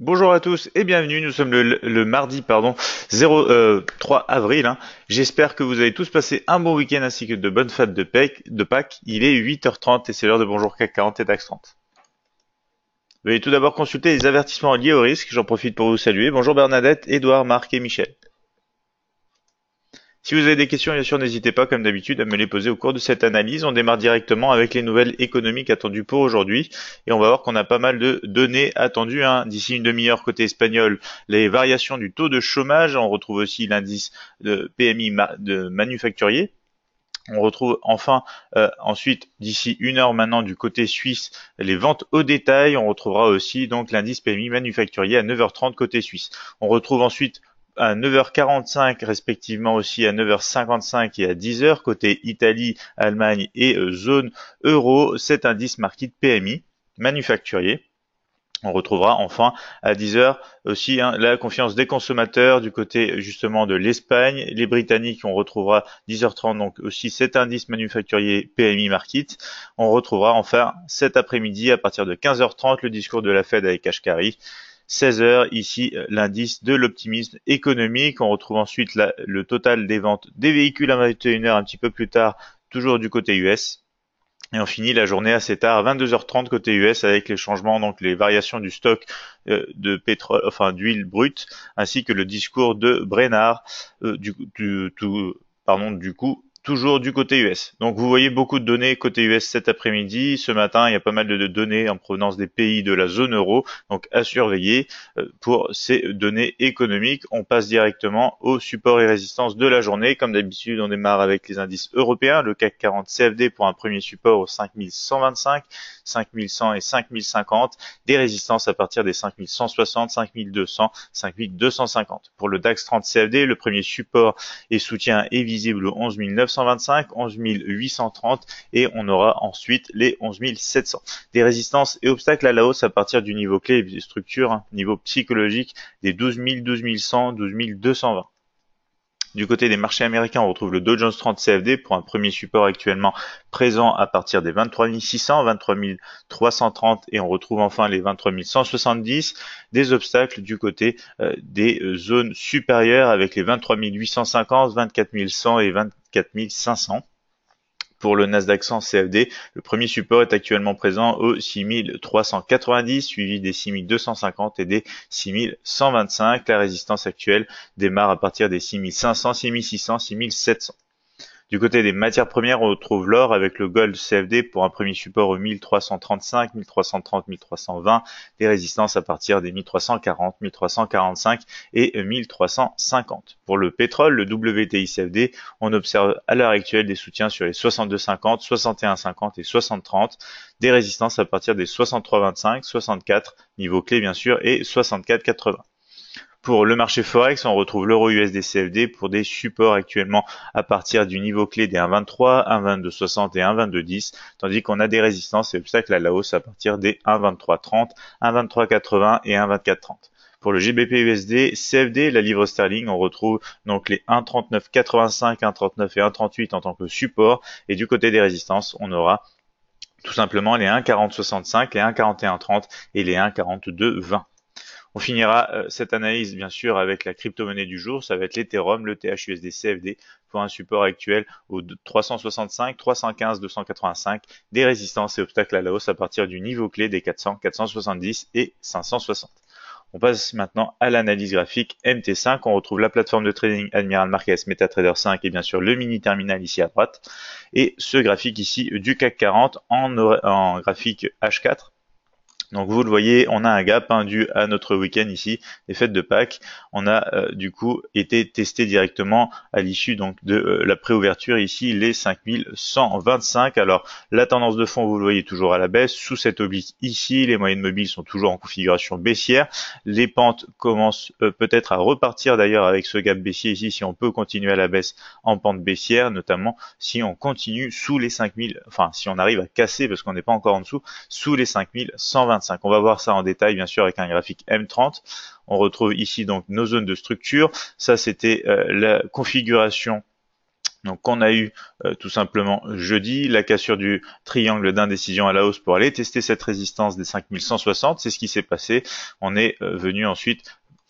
Bonjour à tous et bienvenue, nous sommes le mardi 3 avril. J'espère que vous avez tous passé un bon week-end ainsi que de bonnes fêtes de Pâques. Il est 8h30 et c'est l'heure de Bonjour CAC 40 et DAX 30. Veuillez tout d'abord consulter les avertissements liés au risque, j'en profite pour vous saluer. Bonjour Bernadette, Edouard, Marc et Michel. Si vous avez des questions, bien sûr, n'hésitez pas, comme d'habitude, à me les poser au cours de cette analyse. On démarre directement avec les nouvelles économiques attendues pour aujourd'hui. Et on va voir qu'on a pas mal de données attendues, d'ici une demi-heure côté espagnol. Les variations du taux de chômage. On retrouve aussi l'indice de PMI de manufacturier. On retrouve enfin ensuite d'ici une heure maintenant du côté suisse les ventes au détail. On retrouvera aussi donc l'indice PMI manufacturier à 9h30 côté suisse. On retrouve ensuite à 9h45 respectivement aussi à 9h55 et à 10h côté Italie, Allemagne et zone euro cet indice marqué PMI manufacturier. On retrouvera enfin à 10 heures aussi la confiance des consommateurs du côté justement de l'Espagne. Les Britanniques, on retrouvera 10h30 donc aussi cet indice manufacturier PMI Market. On retrouvera enfin cet après-midi à partir de 15h30 le discours de la Fed avec Kashkari. 16h ici l'indice de l'optimisme économique. On retrouve ensuite le total des ventes des véhicules à 21h un petit peu plus tard, toujours du côté US. Et on finit la journée assez tard, à 22h30 côté US, avec les changements, donc les variations du stock de pétrole, enfin d'huile brute, ainsi que le discours de Brennard, du coup, toujours du côté US. Donc vous voyez beaucoup de données côté US cet après-midi. Ce matin, il y a pas mal de données en provenance des pays de la zone euro, donc à surveiller pour ces données économiques. On passe directement au support et résistance de la journée. Comme d'habitude, on démarre avec les indices européens, le CAC 40 CFD pour un premier support au 5125, 5100 et 5050, des résistances à partir des 5160, 5200, 5250. Pour le DAX 30 CFD, le premier support et soutien est visible au 11 925, 11 830 et on aura ensuite les 11 700. Des résistances et obstacles à la hausse à partir du niveau clé et des structures, niveau psychologique des 12 000, 12 100, 12 220. Du côté des marchés américains, on retrouve le Dow Jones 30 CFD pour un premier support actuellement présent à partir des 23 600, 23 330 et on retrouve enfin les 23 170. Des obstacles du côté des zones supérieures avec les 23 850, 24 100 et 24 500. Pour le Nasdaq 100 CFD, le premier support est actuellement présent au 6390, suivi des 6250 et des 6125. La résistance actuelle démarre à partir des 6500, 6600, 6700. Du côté des matières premières, on retrouve l'or avec le gold CFD pour un premier support au 1335, 1330, 1320, des résistances à partir des 1340, 1345 et 1350. Pour le pétrole, le WTI CFD, on observe à l'heure actuelle des soutiens sur les 62,50, 61,50 et 60,30, des résistances à partir des 63,25, 64, niveau clé bien sûr, et 64,80. Pour le marché Forex, on retrouve l'euro USD CFD pour des supports actuellement à partir du niveau clé des 1,23, 1,2260 et 1,2210, tandis qu'on a des résistances et obstacles à la hausse à partir des 1,2330, 1,2380 et 1,2430. Pour le GBP USD CFD, la livre sterling, on retrouve donc les 1,3985, 1,39 et 1,38 en tant que support, et du côté des résistances, on aura tout simplement les 1,4065, les 1,4130 et les 1,4220. On finira cette analyse bien sûr avec la crypto-monnaie du jour, ça va être l'Ethereum, le THUSD CFD pour un support actuel au 365, 315, 285, des résistances et obstacles à la hausse à partir du niveau clé des 400, 470 et 560. On passe maintenant à l'analyse graphique MT5. On retrouve la plateforme de trading Admiral Markets MetaTrader 5 et bien sûr le mini terminal ici à droite. Et ce graphique ici du CAC 40 en graphique H4. Donc vous le voyez, on a un gap dû à notre week-end ici, les fêtes de Pâques. On a du coup été testé directement à l'issue donc de la préouverture ici, les 5125. Alors la tendance de fond, vous le voyez toujours à la baisse. Sous cette oblique ici, les moyennes mobiles sont toujours en configuration baissière. Les pentes commencent peut-être à repartir d'ailleurs avec ce gap baissier ici, si on peut continuer à la baisse en pente baissière, notamment si on continue sous les 5000, enfin si on arrive à casser, parce qu'on n'est pas encore en dessous, sous les 5125. On va voir ça en détail bien sûr avec un graphique M30. On retrouve ici donc nos zones de structure. Ça c'était la configuration Donc on a eu tout simplement jeudi la cassure du triangle d'indécision à la hausse pour aller tester cette résistance des 5160, c'est ce qui s'est passé. On est venu ensuite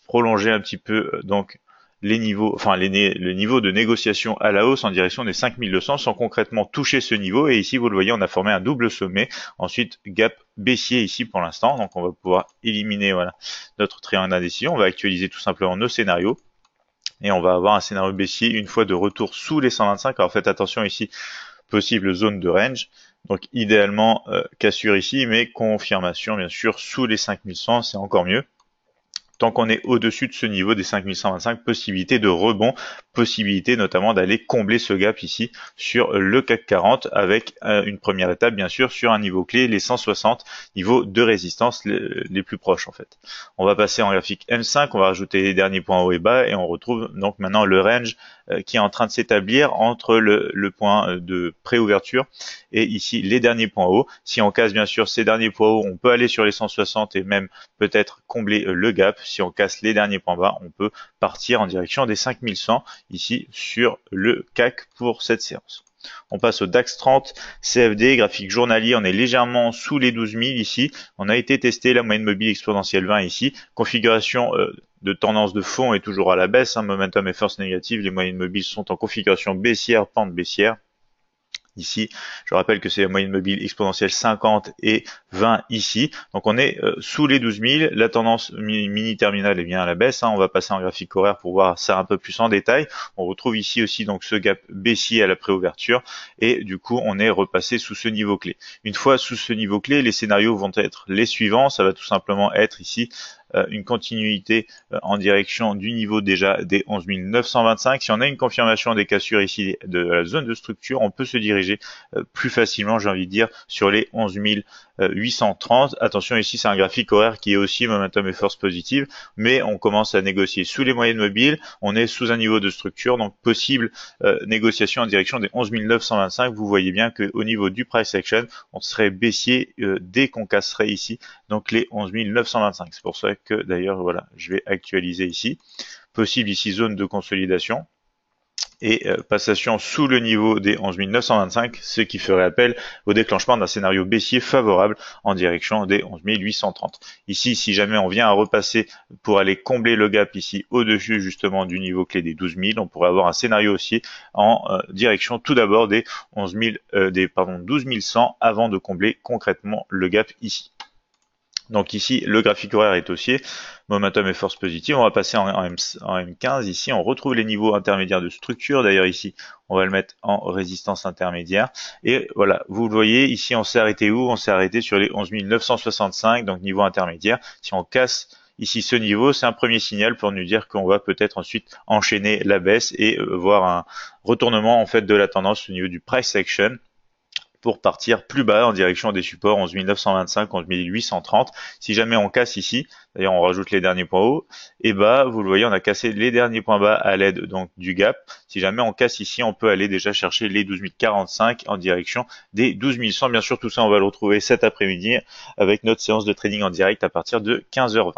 prolonger un petit peu donc les niveaux, enfin le niveau de négociation à la hausse en direction des 5200 sans concrètement toucher ce niveau. Et ici vous le voyez, on a formé un double sommet, ensuite gap baissier ici pour l'instant. Donc on va pouvoir éliminer voilà notre triangle d'indécision. On va actualiser tout simplement nos scénarios. Et on va avoir un scénario baissier une fois de retour sous les 125. Alors faites attention ici, possible zone de range. Donc idéalement cassure ici, mais confirmation bien sûr sous les 5100, c'est encore mieux. Tant qu'on est au-dessus de ce niveau des 5125, possibilité de rebond, possibilité notamment d'aller combler ce gap ici sur le CAC 40 avec une première étape bien sûr sur un niveau clé, les 160 niveaux de résistance les plus proches en fait. On va passer en graphique M5, on va rajouter les derniers points haut et bas et on retrouve donc maintenant le range qui est en train de s'établir entre le point de pré-ouverture et ici les derniers points hauts. Si on casse bien sûr ces derniers points hauts, on peut aller sur les 160 et même peut-être combler le gap. Si on casse les derniers points bas, on peut partir en direction des 5100 ici sur le CAC pour cette séance. On passe au DAX 30, CFD, graphique journalier, on est légèrement sous les 12 000 ici. On a été testé la moyenne mobile exponentielle 20 ici. Configuration de tendance de fond est toujours à la baisse, momentum et force négative. Les moyennes mobiles sont en configuration baissière, pente baissière. Ici, je rappelle que c'est la moyenne mobile exponentielle 50 et 20 ici. Donc on est sous les 12 000. La tendance mini-terminale est bien à la baisse. On va passer en graphique horaire pour voir ça un peu plus en détail. On retrouve ici aussi donc ce gap baissier à la préouverture. Et du coup, on est repassé sous ce niveau clé. Une fois sous ce niveau clé, les scénarios vont être les suivants. Ça va tout simplement être ici une continuité en direction du niveau déjà des 11 925. Si on a une confirmation des cassures ici de la zone de structure, on peut se diriger plus facilement, j'ai envie de dire, sur les 11 830. Attention, ici c'est un graphique horaire qui est aussi momentum et force positive, mais on commence à négocier sous les moyennes mobiles, on est sous un niveau de structure, donc possible négociation en direction des 11 925. Vous voyez bien qu'au niveau du price action, on serait baissier dès qu'on casserait ici donc les 11 925. C'est pour ça que d'ailleurs voilà, je vais actualiser ici. Possible ici zone de consolidation et passation sous le niveau des 11 925, ce qui ferait appel au déclenchement d'un scénario baissier favorable en direction des 11 830. Ici, si jamais on vient à repasser pour aller combler le gap ici au-dessus justement du niveau clé des 12 000, on pourrait avoir un scénario aussi en direction tout d'abord des 12 100 avant de combler concrètement le gap ici. Donc ici, le graphique horaire est haussier, momentum et force positive. On va passer en M15. Ici, on retrouve les niveaux intermédiaires de structure. D'ailleurs, ici, on va le mettre en résistance intermédiaire. Et voilà, vous le voyez, ici, on s'est arrêté où? On s'est arrêté sur les 11 965, donc niveau intermédiaire. Si on casse ici ce niveau, c'est un premier signal pour nous dire qu'on va peut-être ensuite enchaîner la baisse et voir un retournement en fait de la tendance au niveau du price action, pour partir plus bas en direction des supports 11 925, 11 830. Si jamais on casse ici, d'ailleurs on rajoute les derniers points hauts, et bas, vous le voyez, on a cassé les derniers points bas à l'aide donc du gap. Si jamais on casse ici, on peut aller déjà chercher les 12 045 en direction des 12 100. Bien sûr, tout ça, on va le retrouver cet après-midi avec notre séance de trading en direct à partir de 15h20.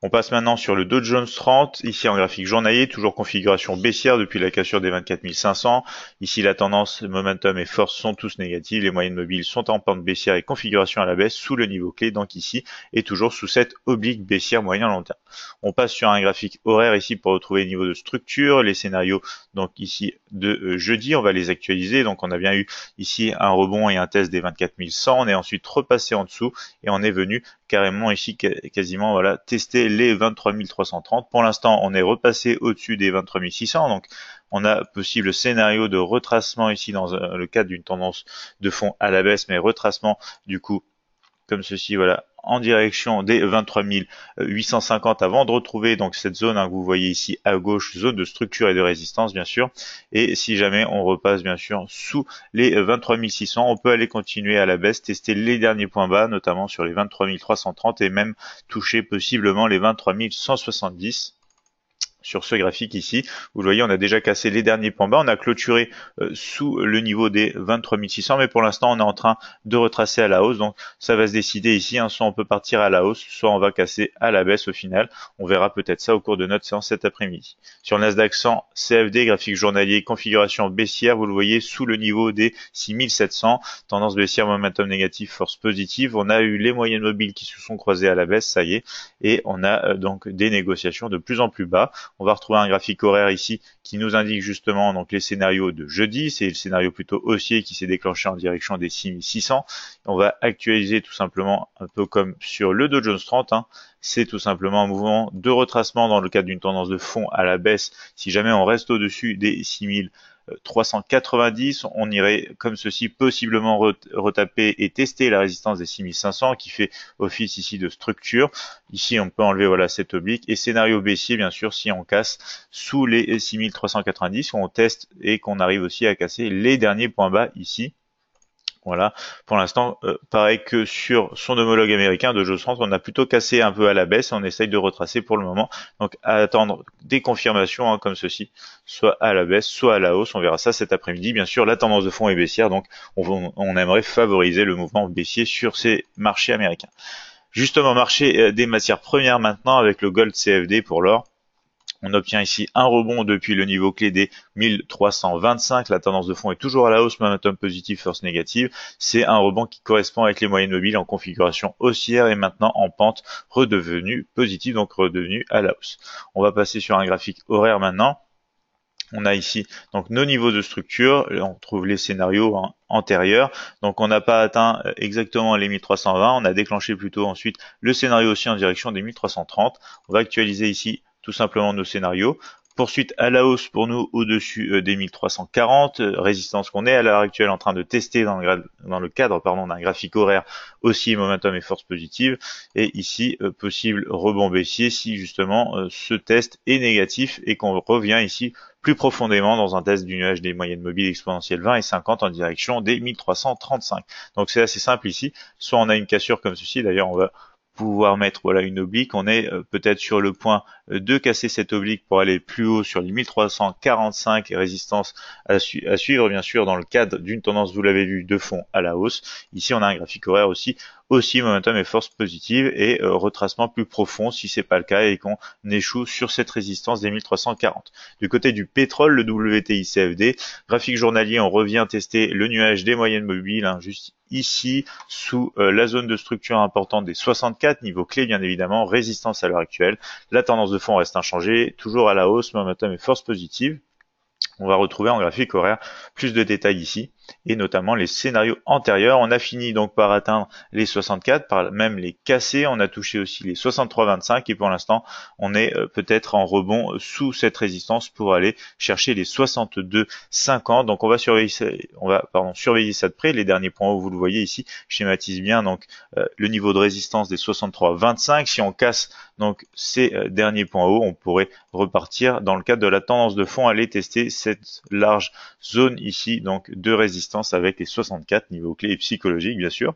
On passe maintenant sur le Dow Jones 30, ici en graphique journalier, toujours configuration baissière depuis la cassure des 24 500. Ici la tendance, momentum et force sont tous négatifs, les moyennes mobiles sont en pente baissière et configuration à la baisse sous le niveau clé, donc ici, et toujours sous cette oblique baissière moyen-long terme. On passe sur un graphique horaire ici pour retrouver les niveaux de structure, les scénarios donc ici de jeudi, on va les actualiser. Donc on a bien eu ici un rebond et un test des 24 100, on est ensuite repassé en dessous et on est venu carrément ici quasiment voilà tester les 23 330. Pour l'instant, on est repassé au-dessus des 23 600. Donc, on a possible scénario de retracement ici dans le cadre d'une tendance de fond à la baisse, mais retracement du coup comme ceci, voilà, en direction des 23 850 avant de retrouver donc cette zone que vous voyez ici à gauche, zone de structure et de résistance bien sûr. Et si jamais on repasse bien sûr sous les 23 600, on peut aller continuer à la baisse, tester les derniers points bas, notamment sur les 23 330 et même toucher possiblement les 23 170. sur ce graphique ici. Vous le voyez, on a déjà cassé les derniers points bas, on a clôturé sous le niveau des 23 600, mais pour l'instant on est en train de retracer à la hausse, donc ça va se décider ici, hein. Soit on peut partir à la hausse, soit on va casser à la baisse au final. On verra peut-être ça au cours de notre séance cet après-midi. Sur le Nasdaq 100 CFD, graphique journalier, configuration baissière, vous le voyez sous le niveau des 6700, tendance baissière, momentum négatif, force positive. On a eu les moyennes mobiles qui se sont croisées à la baisse, ça y est, et on a donc des négociations de plus en plus bas. On va retrouver un graphique horaire ici qui nous indique justement donc les scénarios de jeudi. C'est le scénario plutôt haussier qui s'est déclenché en direction des 6600. On va actualiser tout simplement un peu comme sur le Dow Jones 30. C'est tout simplement un mouvement de retracement dans le cadre d'une tendance de fond à la baisse. Si jamais on reste au-dessus des 6390, on irait comme ceci possiblement retaper et tester la résistance des 6500 qui fait office ici de structure. Ici on peut enlever voilà cet oblique, et scénario baissier bien sûr si on casse sous les 6390, on teste et qu'on arrive aussi à casser les derniers points bas ici. Voilà, pour l'instant, pareil que sur son homologue américain de Dow Jones 30, on a plutôt cassé un peu à la baisse, on essaye de retracer pour le moment. Donc à attendre des confirmations comme ceci, soit à la baisse, soit à la hausse, on verra ça cet après-midi. Bien sûr, la tendance de fond est baissière, donc on aimerait favoriser le mouvement baissier sur ces marchés américains. Justement, marché des matières premières maintenant avec le Gold CFD pour l'or. On obtient ici un rebond depuis le niveau clé des 1325. La tendance de fond est toujours à la hausse, momentum positif, force négative. C'est un rebond qui correspond avec les moyennes mobiles en configuration haussière et maintenant en pente redevenue positive, donc redevenue à la hausse. On va passer sur un graphique horaire maintenant. On a ici donc nos niveaux de structure, on trouve les scénarios antérieurs, donc on n'a pas atteint exactement les 1320, on a déclenché plutôt ensuite le scénario aussi en direction des 1330. On va actualiser ici tout simplement nos scénarios. Poursuite à la hausse pour nous au-dessus des 1340, résistance qu'on est à l'heure actuelle en train de tester dans le cadre d'un graphique horaire aussi momentum et force positive, et ici possible rebond baissier si justement ce test est négatif et qu'on revient ici plus profondément dans un test du nuage des moyennes mobiles exponentielles 20 et 50 en direction des 1335. Donc c'est assez simple ici, soit on a une cassure comme ceci, d'ailleurs on va pouvoir mettre voilà une oblique, on est peut-être sur le point de casser cette oblique pour aller plus haut sur les 1345 et résistance à suivre bien sûr dans le cadre d'une tendance, vous l'avez vu, de fond à la hausse. Ici on a un graphique horaire aussi momentum et force positive et retracement plus profond si c'est pas le cas et qu'on échoue sur cette résistance des 1340. Du côté du pétrole, le WTI CFD, graphique journalier, on revient tester le nuage des moyennes mobiles juste ici sous la zone de structure importante des 64, niveau clé bien évidemment, résistance à l'heure actuelle. La tendance de fond reste inchangée, toujours à la hausse, momentum et force positive. On va retrouver en graphique horaire plus de détails ici, et notamment les scénarios antérieurs. On a fini donc par atteindre les 64, par même les casser. On a touché aussi les 63,25 et pour l'instant on est peut-être en rebond sous cette résistance pour aller chercher les 62,50. Donc on va surveiller ça de près. Les derniers points hauts, vous le voyez ici, schématise bien donc le niveau de résistance des 63,25. Si on casse donc ces derniers points hauts, on pourrait repartir dans le cadre de la tendance de fond, aller tester cette large zone ici donc de résistance avec les 64 niveaux clés et psychologiques bien sûr.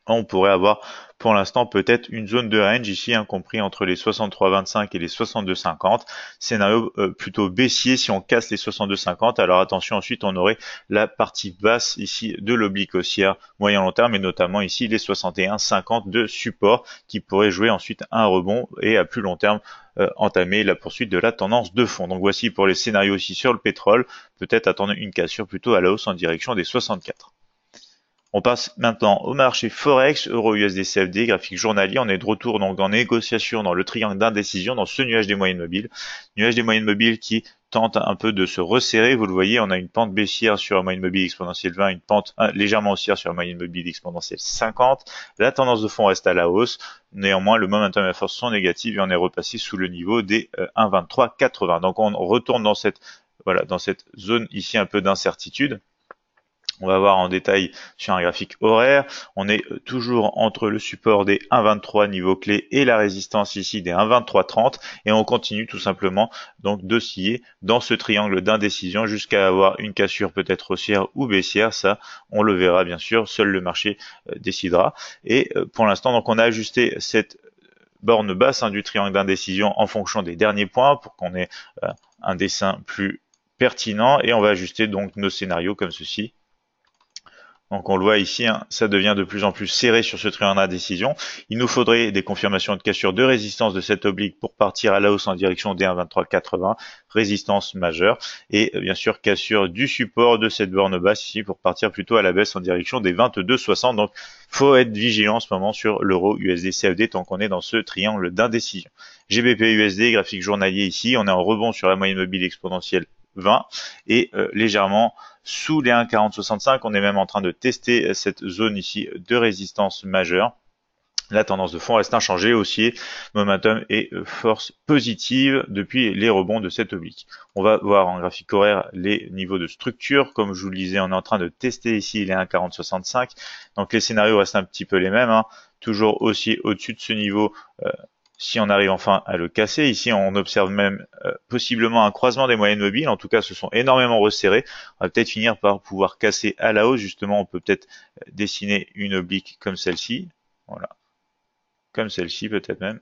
On pourrait avoir pour l'instant peut-être une zone de range ici, compris entre les 63,25 et les 62,50. Scénario plutôt baissier si on casse les 62,50. Alors attention, ensuite on aurait la partie basse ici de l'oblique haussière moyen long terme, et notamment ici les 61,50 de support qui pourrait jouer ensuite un rebond et à plus long terme entamer la poursuite de la tendance de fond. Donc voici pour les scénarios aussi sur le pétrole, peut-être attendre une cassure plutôt à la hausse en direction des 64. On passe maintenant au marché Forex, Euro-USD CFD, graphique journalier. On est de retour donc en négociation dans le triangle d'indécision, dans ce nuage des moyennes mobiles. Nuage des moyennes mobiles qui tente un peu de se resserrer. Vous le voyez, on a une pente baissière sur la moyenne mobile exponentielle 20, une pente légèrement haussière sur la moyenne mobile exponentielle 50. La tendance de fond reste à la hausse. Néanmoins, le momentum et la force sont négatifs et on est repassé sous le niveau des 1,2380. Donc on retourne dans cette zone ici un peu d'incertitude. On va voir en détail sur un graphique horaire. On est toujours entre le support des 1,23 niveau clé et la résistance ici des 1,2330 et on continue tout simplement donc d'osciller dans ce triangle d'indécision jusqu'à avoir une cassure peut-être haussière ou baissière. Ça, on le verra bien sûr. Seul le marché décidera. Et pour l'instant, donc on a ajusté cette borne basse du triangle d'indécision en fonction des derniers points pour qu'on ait un dessin plus pertinent, et on va ajuster donc nos scénarios comme ceci. Donc on le voit ici, ça devient de plus en plus serré sur ce triangle d'indécision. Il nous faudrait des confirmations de cassure de résistance de cette oblique pour partir à la hausse en direction des 1,2380, résistance majeure, et bien sûr cassure du support de cette borne basse ici pour partir plutôt à la baisse en direction des 22,60. Donc faut être vigilant en ce moment sur l'euro USD CFD tant qu'on est dans ce triangle d'indécision. GBP USD, graphique journalier ici, on est en rebond sur la moyenne mobile exponentielle 20 et légèrement sous les 1,4065. On est même en train de tester cette zone ici de résistance majeure. La tendance de fond reste inchangée, haussier, momentum et force positive depuis les rebonds de cette oblique. On va voir en graphique horaire les niveaux de structure. Comme je vous le disais, on est en train de tester ici les 1,4065. Donc les scénarios restent un petit peu les mêmes, toujours haussier au-dessus de ce niveau. Si on arrive enfin à le casser, ici on observe même possiblement un croisement des moyennes mobiles, en tout cas ce sont énormément resserrés. On va peut-être finir par pouvoir casser à la hausse, justement on peut peut-être dessiner une oblique comme celle-ci, voilà, comme celle-ci peut-être même.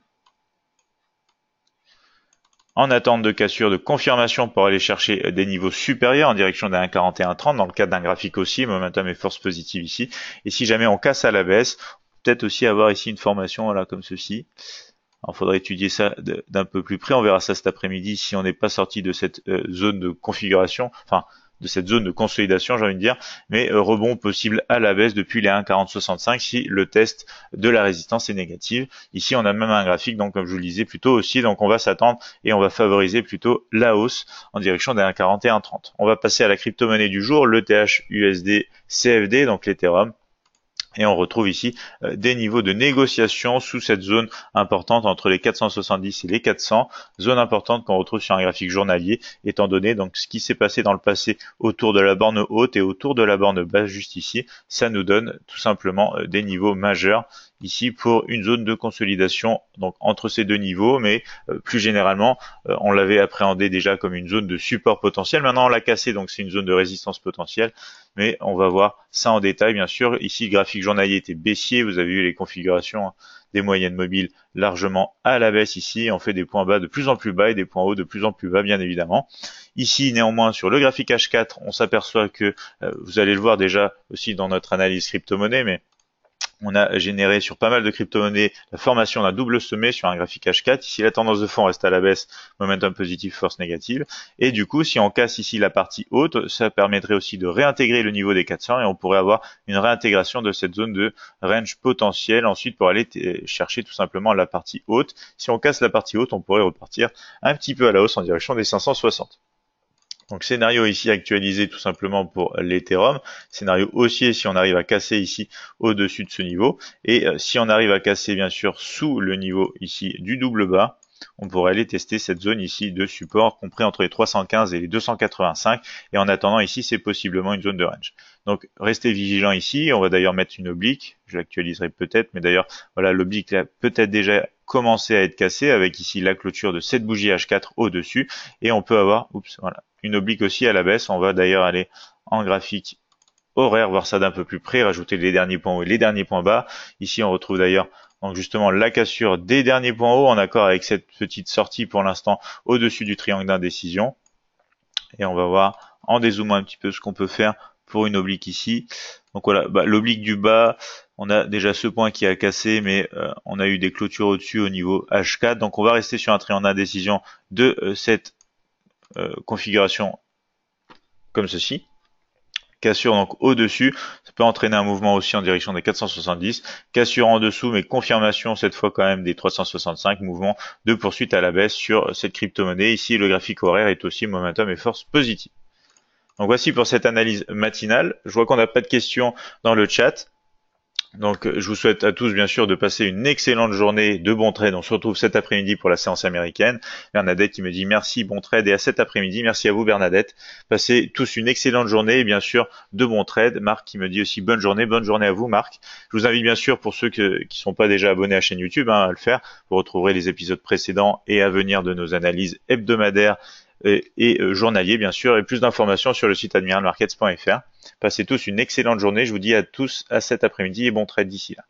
En attente de cassure, de confirmation pour aller chercher des niveaux supérieurs en direction d'un 1,4130 dans le cadre d'un graphique haussier, momentum et force positive ici. Et si jamais on casse à la baisse, peut-être aussi avoir ici une formation voilà, comme ceci. Alors, il faudra étudier ça d'un peu plus près. On verra ça cet après-midi si on n'est pas sorti de cette zone de configuration, enfin de cette zone de consolidation, j'ai envie de dire, mais rebond possible à la baisse depuis les 1,4065 si le test de la résistance est négatif. Ici, on a même un graphique, donc comme je vous le disais, plutôt haussier, donc on va s'attendre et on va favoriser plutôt la hausse en direction des 1,4130. On va passer à la crypto-monnaie du jour, l'ETH USD CFD, donc l'Ethereum. Et on retrouve ici des niveaux de négociation sous cette zone importante entre les 470 et les 400, zone importante qu'on retrouve sur un graphique journalier, étant donné donc ce qui s'est passé dans le passé autour de la borne haute et autour de la borne basse juste ici, ça nous donne tout simplement des niveaux majeurs ici pour une zone de consolidation donc entre ces deux niveaux, mais plus généralement on l'avait appréhendé déjà comme une zone de support potentiel. Maintenant on l'a cassé, donc c'est une zone de résistance potentielle, mais on va voir ça en détail bien sûr. Ici le graphique journalier était baissier, vous avez vu les configurations des moyennes mobiles largement à la baisse ici, on fait des points bas de plus en plus bas et des points hauts de plus en plus bas bien évidemment. Ici néanmoins sur le graphique H4 on s'aperçoit que vous allez le voir déjà aussi dans notre analyse crypto-monnaie, mais on a généré sur pas mal de crypto-monnaies la formation d'un double sommet sur un graphique H4. Ici, la tendance de fond reste à la baisse, momentum positif, force négative. Et du coup, si on casse ici la partie haute, ça permettrait aussi de réintégrer le niveau des 400 et on pourrait avoir une réintégration de cette zone de range potentiel ensuite pour aller chercher tout simplement la partie haute. Si on casse la partie haute, on pourrait repartir un petit peu à la hausse en direction des 560. Donc scénario ici actualisé tout simplement pour l'Ethereum, scénario haussier si on arrive à casser ici au-dessus de ce niveau, et si on arrive à casser bien sûr sous le niveau ici du double bas, on pourrait aller tester cette zone ici de support compris entre les 315 et les 285, et en attendant ici c'est possiblement une zone de range. Donc restez vigilant ici, on va d'ailleurs mettre une oblique, je l'actualiserai peut-être, mais d'ailleurs voilà l'oblique a peut-être déjà commencé à être cassée avec ici la clôture de cette bougie H4 au-dessus, et on peut avoir, voilà, une oblique aussi à la baisse. On va d'ailleurs aller en graphique horaire, voir ça d'un peu plus près, rajouter les derniers points hauts et les derniers points bas. Ici, on retrouve d'ailleurs donc justement la cassure des derniers points hauts en accord avec cette petite sortie pour l'instant au-dessus du triangle d'indécision. Et on va voir en dézoomant un petit peu ce qu'on peut faire pour une oblique ici. Donc voilà, l'oblique du bas, on a déjà ce point qui a cassé, mais on a eu des clôtures au-dessus au niveau H4. Donc on va rester sur un triangle d'indécision de cette configuration comme ceci. Cassure donc au-dessus, ça peut entraîner un mouvement aussi en direction des 470, cassure en dessous, mais confirmation cette fois quand même des 365, mouvement de poursuite à la baisse sur cette crypto-monnaie. Ici, le graphique horaire est aussi momentum et force positive. Donc voici pour cette analyse matinale. Je vois qu'on n'a pas de questions dans le chat. Donc je vous souhaite à tous bien sûr de passer une excellente journée de bon trade. On se retrouve cet après-midi pour la séance américaine. Bernadette qui me dit merci, bon trade et à cet après-midi. Merci à vous Bernadette. Passez tous une excellente journée et bien sûr de bon trade. Marc qui me dit aussi bonne journée à vous Marc. Je vous invite bien sûr pour ceux qui ne sont pas déjà abonnés à la chaîne YouTube à le faire. Vous retrouverez les épisodes précédents et à venir de nos analyses hebdomadaires et journaliers bien sûr, et plus d'informations sur le site admiralmarkets.fr. Passez tous une excellente journée, je vous dis à tous à cet après-midi et bon trade d'ici là.